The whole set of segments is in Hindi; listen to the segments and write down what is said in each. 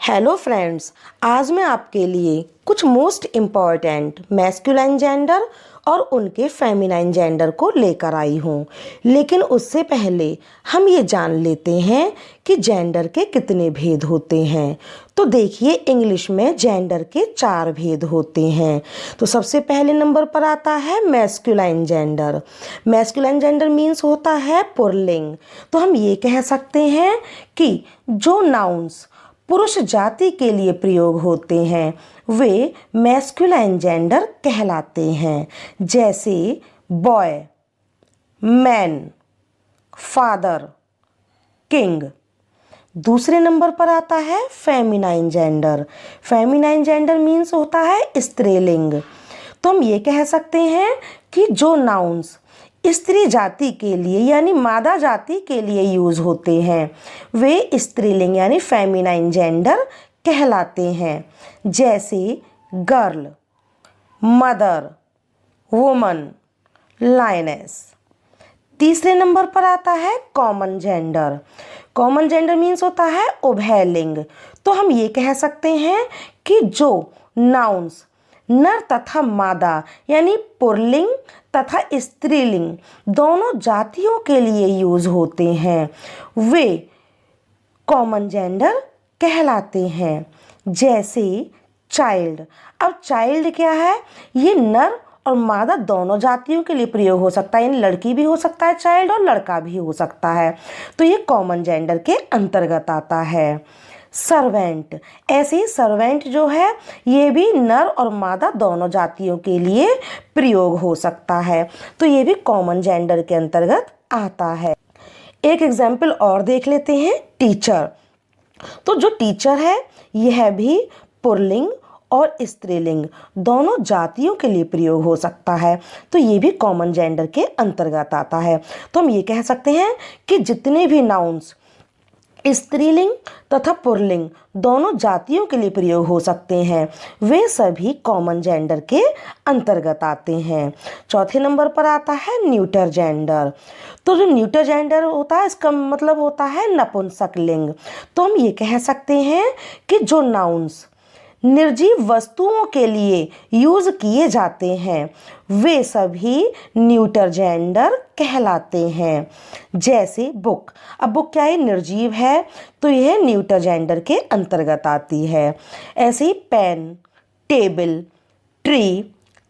हेलो फ्रेंड्स, आज मैं आपके लिए कुछ मोस्ट इम्पॉर्टेंट मैस्कुलाइन जेंडर और उनके फेमिनाइन जेंडर को लेकर आई हूँ। लेकिन उससे पहले हम ये जान लेते हैं कि जेंडर के कितने भेद होते हैं। तो देखिए, इंग्लिश में जेंडर के 4 भेद होते हैं। तो सबसे पहले नंबर पर आता है masculine gender. Masculine gender means होता है पुल्लिंग। तो हम ये कह सकते हैं कि जो नाउन्स पुरुष जाति के लिए प्रयोग होते हैं वे मैस्कुलाइन जेंडर कहलाते हैं, जैसे बॉय, मैन, फादर, किंग। दूसरे नंबर पर आता है feminine gender. Feminine gender means होता है स्त्रीलिंग। तो हम ये कह सकते हैं कि जो नाउन्स स्त्री जाति के लिए यानी मादा जाति के लिए यूज होते हैं वे स्त्रीलिंग यानी फेमिनाइन जेंडर कहलाते हैं, जैसे गर्ल, मदर, वुमन, लायनेस। तीसरे नंबर पर आता है common gender. Common gender means होता है उभयलिंग। तो हम ये कह सकते हैं कि जो नाउन्स नर तथा मादा यानी पुल्लिंग तथा स्त्रीलिंग दोनों जातियों के लिए यूज होते हैं वे कॉमन जेंडर कहलाते हैं, जैसे चाइल्ड। अब चाइल्ड क्या है? ये नर और मादा दोनों जातियों के लिए प्रयोग हो सकता है, यानी लड़की भी हो सकता है चाइल्ड और लड़का भी हो सकता है। तो ये कॉमन जेंडर के अंतर्गत आता है। सर्वेंट, ऐसे ही सर्वेंट जो है ये भी नर और मादा दोनों जातियों के लिए प्रयोग हो सकता है। तो ये भी कॉमन जेंडर के अंतर्गत आता है। एक एग्जाम्पल और देख लेते हैं, टीचर। तो जो टीचर है यह भी पुल्लिंग और स्त्रीलिंग दोनों जातियों के लिए प्रयोग हो सकता है। तो ये भी कॉमन जेंडर के अंतर्गत आता है। तो हम ये कह सकते हैं कि जितने भी नाउन्स स्त्रीलिंग तथा पुल्लिंग दोनों जातियों के लिए प्रयोग हो सकते हैं वे सभी कॉमन जेंडर के अंतर्गत आते हैं। चौथे नंबर पर आता है न्यूटर जेंडर। तो जो न्यूटर जेंडर होता है इसका मतलब होता है नपुंसक लिंग। तो हम ये कह सकते हैं कि जो नाउन्स निर्जीव वस्तुओं के लिए यूज किए जाते हैं वे सभी न्यूटर जेंडर कहलाते हैं, जैसे बुक। अब बुक क्या है? निर्जीव है, तो यह न्यूटर जेंडर के अंतर्गत आती है। ऐसे ही पेन, टेबल, ट्री,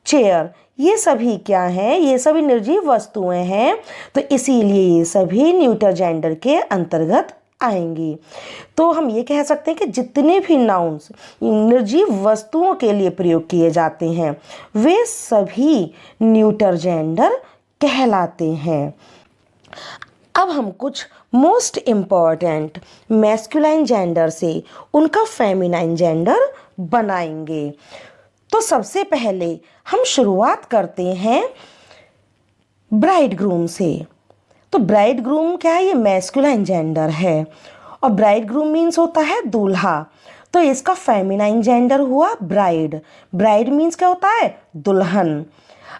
चेयर, ये सभी क्या हैं? ये सभी निर्जीव वस्तुएं हैं, तो इसीलिए ये सभी न्यूटर जेंडर के अंतर्गत आएंगी। तो हम ये कह सकते हैं कि जितने भी नाउन्स निर्जीव वस्तुओं के लिए प्रयोग किए जाते हैं वे सभी न्यूटर जेंडर कहलाते हैं। अब हम कुछ मोस्ट इम्पॉर्टेंट मैस्कुलाइन जेंडर से उनका फेमिनाइन जेंडर बनाएंगे। तो सबसे पहले हम शुरुआत करते हैं ब्राइड ग्रूम से। तो ब्राइड ग्रूम क्या है? ये मैस्कुलाइन जेंडर है और ब्राइड ग्रूम मीन्स होता है दूल्हा। तो इसका फेमिनाइन जेंडर हुआ ब्राइड। ब्राइड मीन्स क्या होता है? दुल्हन।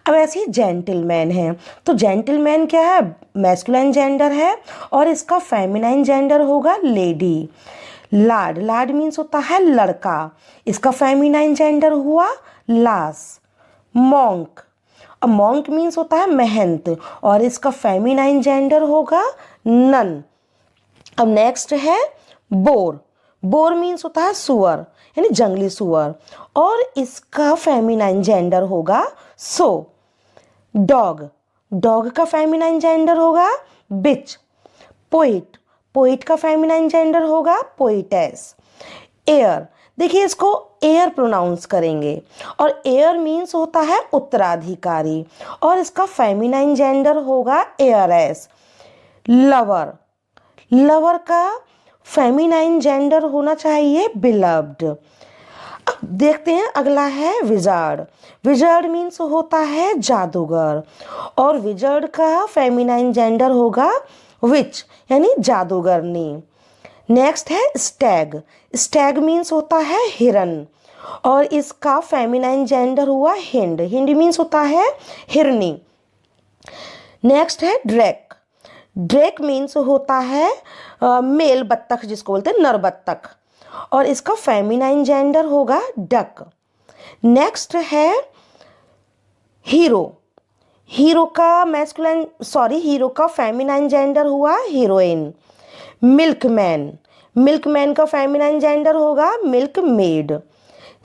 अब ऐसे ही जेंटलमैन है। तो जेंटलमैन क्या है? मैस्कुलाइन जेंडर है और इसका फेमिनाइन जेंडर होगा लेडी। लाड, लाड मीन्स होता है लड़का। इसका फेमिनाइन जेंडर हुआ लास। मॉन्क, अब मॉन्क मीन्स होता है महंत और इसका फेमिनाइन जेंडर होगा नन। अब नेक्स्ट है बोर। बोर मीन्स होता है सुअर यानी जंगली सुअर और इसका फेमिनाइन जेंडर होगा सो। डॉग, डॉग का फेमिनाइन जेंडर होगा बिच। पोइट, पोइट का फेमिनाइन जेंडर होगा पोइटेस। एयर, देखिए इसको एयर प्रोनाउंस करेंगे और एयर मीन्स होता है उत्तराधिकारी और इसका फेमिनाइन जेंडर होगा एयरेस। लवर, लवर का फेमिनाइन जेंडर होना चाहिए बिलव्ड। अब देखते हैं अगला है विजार्ड। विजार्ड मीन्स होता है जादूगर और विजार्ड का फेमिनाइन जेंडर होगा विच यानी जादूगरनी। नेक्स्ट है स्टैग। स्टैग मीन्स होता है हिरन और इसका फेमिनाइन जेंडर हुआ हिंड। हिंड मीन्स होता है हिरनी। नेक्स्ट है ड्रैक। ड्रैक मीन्स होता है मेल बत्तख, जिसको बोलते हैं नर बत्तख। और इसका फेमिनाइन जेंडर होगा डक। नेक्स्ट है हीरो। हीरो का फेमिनाइन जेंडर हुआ हीरोइन। मिल्कमैन, मिल्कमैन का फेमिनाइन जेंडर होगा मिल्कमेड।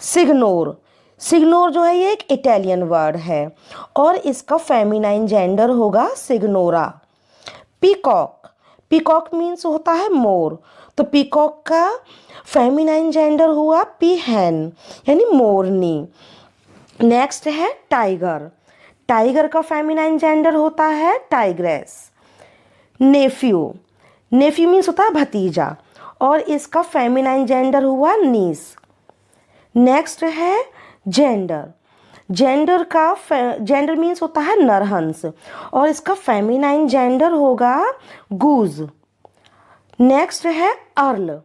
सिग्नोर, सिग्नोर जो है ये एक इटालियन वर्ड है और इसका फेमिनाइन जेंडर होगा सिग्नोरा। पीकॉक, पीकॉक मीन्स होता है मोर, तो पीकॉक का फेमिनाइन जेंडर हुआ पीहैन यानी मोरनी। नेक्स्ट है टाइगर, टाइगर का फेमिनाइन जेंडर होता है टाइग्रेस। नेफ्यू, नेफ्यू मीन्स होता है भतीजा और इसका फेमिनाइन जेंडर हुआ नीस। नेक्स्ट है जेंडर, जेंडर मीन्स होता है नरहंस और इसका फेमिनाइन जेंडर होगा गूज। नेक्स्ट है अर्ल,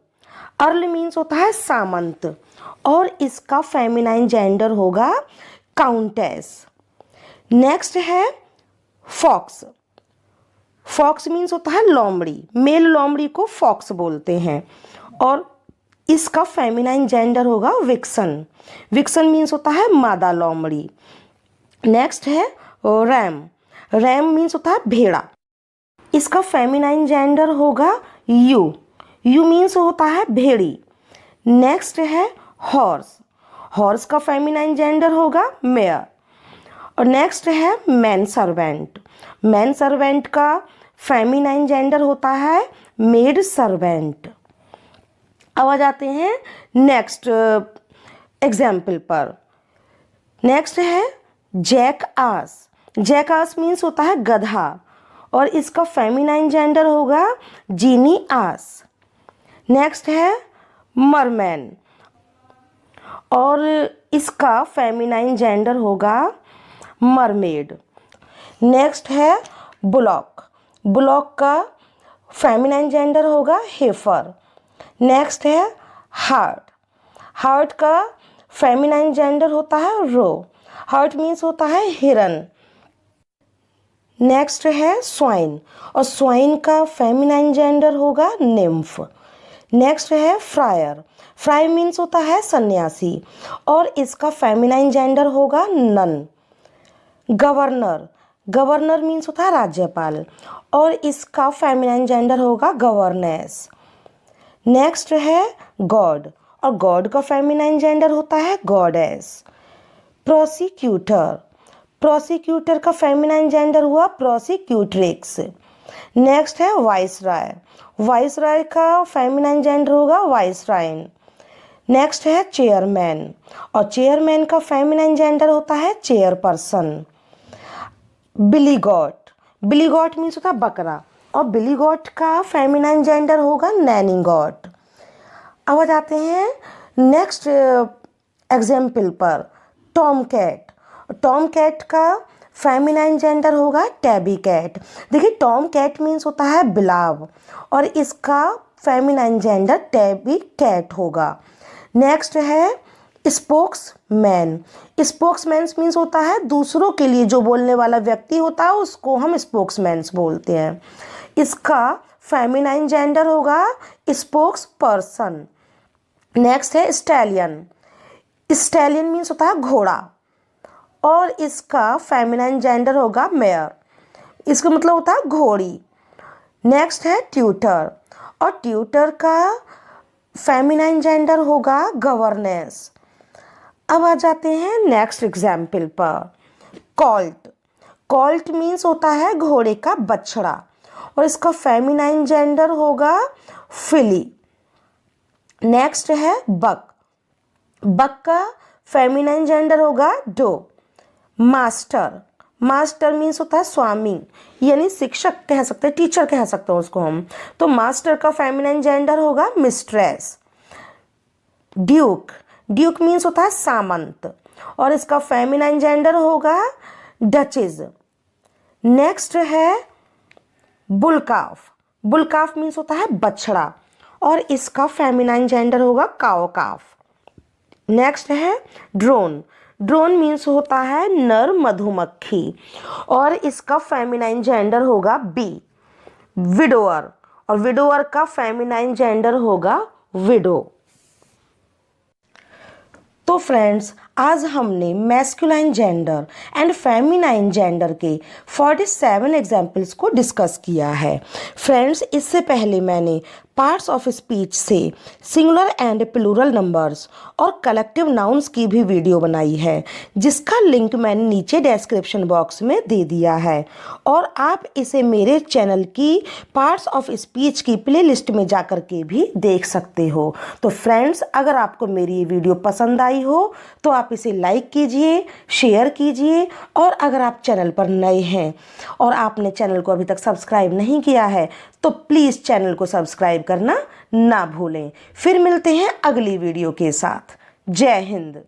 अर्ल मीन्स होता है सामंत और इसका फेमिनाइन जेंडर होगा काउंटेस। नेक्स्ट है फॉक्स, फॉक्स मीन्स होता है लोमड़ी, मेल लोमड़ी को फॉक्स बोलते हैं और इसका फेमिनाइन जेंडर होगा विक्सन, विक्सन मीन्स होता है मादा लोमड़ी। नेक्स्ट है रैम, रैम मीन्स होता है भेड़ा, इसका फेमिनाइन जेंडर होगा यू, यू मीन्स होता है भेड़ी। नेक्स्ट है हॉर्स, हॉर्स का फेमिनाइन जेंडर होगा मेयर। और नेक्स्ट है मैन सर्वेंट, मैन सर्वेंट का फेमिनाइन जेंडर होता है मेड सर्वेंट। अब आ जाते हैं नेक्स्ट एग्जाम्पल पर। नेक्स्ट है जैक आस, जैक आस मीन्स होता है गधा और इसका फेमिनाइन जेंडर होगा जीनी आस। नेक्स्ट है मरमैन और इसका फेमिनाइन जेंडर होगा मरमेड। नेक्स्ट है बुलॉक, बुलॉक का फेमिनाइन जेंडर होगा हेफर। नेक्स्ट है हार्ट, हार्ट का फेमिनाइन जेंडर होता है रो, हार्ट मीन्स होता है हिरन। नेक्स्ट है स्वाइन और स्वाइन का फेमिनाइन जेंडर होगा निम्फ। नेक्स्ट है फ्रायर, फ्रायर मीन्स होता है सन्यासी और इसका फेमिनाइन जेंडर होगा नन। गवर्नर, गवर्नर मीन्स होता है राज्यपाल और इसका फेमिनाइन जेंडर होगा गवर्नेस। नेक्स्ट है गॉड और गॉड का फेमिनाइन जेंडर होता है गॉडेस। प्रोसिक्यूटर, प्रोसिक्यूटर का फेमिनाइन जेंडर हुआ प्रोसिक्यूट्रिक्स। नेक्स्ट है वाइसराय, वाइसराय का फेमिनाइन जेंडर होगा वाइसराइन। नेक्स्ट है चेयरमैन और चेयरमैन का फेमिनाइन जेंडर होता है चेयरपर्सन। बिलीगॉट, बिलीगॉट मीन्स होता है बकरा और बिलीगॉट का फेमिनाइन जेंडर होगा नैनीगॉट। अब आ जाते हैं नेक्स्ट एग्जाम्पल पर। टॉम कैट, टॉम कैट का फेमिनाइन जेंडर होगा टैबी कैट। देखिए टॉम कैट मीन्स होता है बिलाव और इसका फेमिनाइन जेंडर टैबी कैट होगा। नेक्स्ट है स्पोक्समैन, स्पोक्समैन मीन्स होता है दूसरों के लिए जो बोलने वाला व्यक्ति होता है उसको हम स्पोक्समैन बोलते हैं। इसका फेमिनाइन जेंडर होगा स्पोक्स पर्सन। नेक्स्ट है स्टैलियन, स्टैलियन मीन्स होता है घोड़ा और इसका फेमिनाइन जेंडर होगा मेयर, इसका मतलब होता है घोड़ी। नेक्स्ट है ट्यूटर और ट्यूटर का फेमिनाइन जेंडर होगा गवर्नेस। अब आ जाते हैं नेक्स्ट एग्जाम्पल पर। कॉल्ट, कॉल्ट मीन्स होता है घोड़े का बछड़ा और इसका फेमिनाइन जेंडर होगा फिली। नेक्स्ट है बक, बक का फेमिनाइन जेंडर होगा डो। मास्टर, मास्टर मीन्स होता है स्वामी यानी शिक्षक कह सकते हैं, टीचर कह सकते हैं उसको हम, तो मास्टर का फेमिनाइन जेंडर होगा मिस्ट्रेस। ड्यूक, ड्यूक मीन्स होता है सामंत और इसका फेमिनाइन जेंडर होगा डचेज। नेक्स्ट है बुलकाफ, बुलकाफ मीन्स होता है बछड़ा और इसका फेमिनाइन जेंडर होगा काओकाफ। नेक्स्ट है ड्रोन, ड्रोन मीन्स होता है नर मधुमक्खी और इसका फेमिनाइन जेंडर होगा बी। विडोअर और विडोअर का फेमिनाइन जेंडर होगा विडो। तो फ्रेंड्स, आज हमने masculine gender and feminine gender के 47 एग्जाम्पल्स को डिस्कस किया है। फ्रेंड्स, इससे पहले मैंने पार्ट्स ऑफ स्पीच से सिंगुलर एंड प्लूरल नंबर्स और कलेक्टिव नाउन्स की भी वीडियो बनाई है, जिसका लिंक मैंने नीचे डिस्क्रिप्शन बॉक्स में दे दिया है, और आप इसे मेरे चैनल की पार्ट्स ऑफ स्पीच की प्लेलिस्ट में जाकर के भी देख सकते हो। तो फ्रेंड्स, अगर आपको मेरी ये वीडियो पसंद आई हो तो आप इसे लाइक कीजिए, शेयर कीजिए, और अगर आप चैनल पर नए हैं और आपने चैनल को अभी तक सब्सक्राइब नहीं किया है तो प्लीज़ चैनल को सब्सक्राइब करना ना भूलें। फिर मिलते हैं अगली वीडियो के साथ। जय हिंद।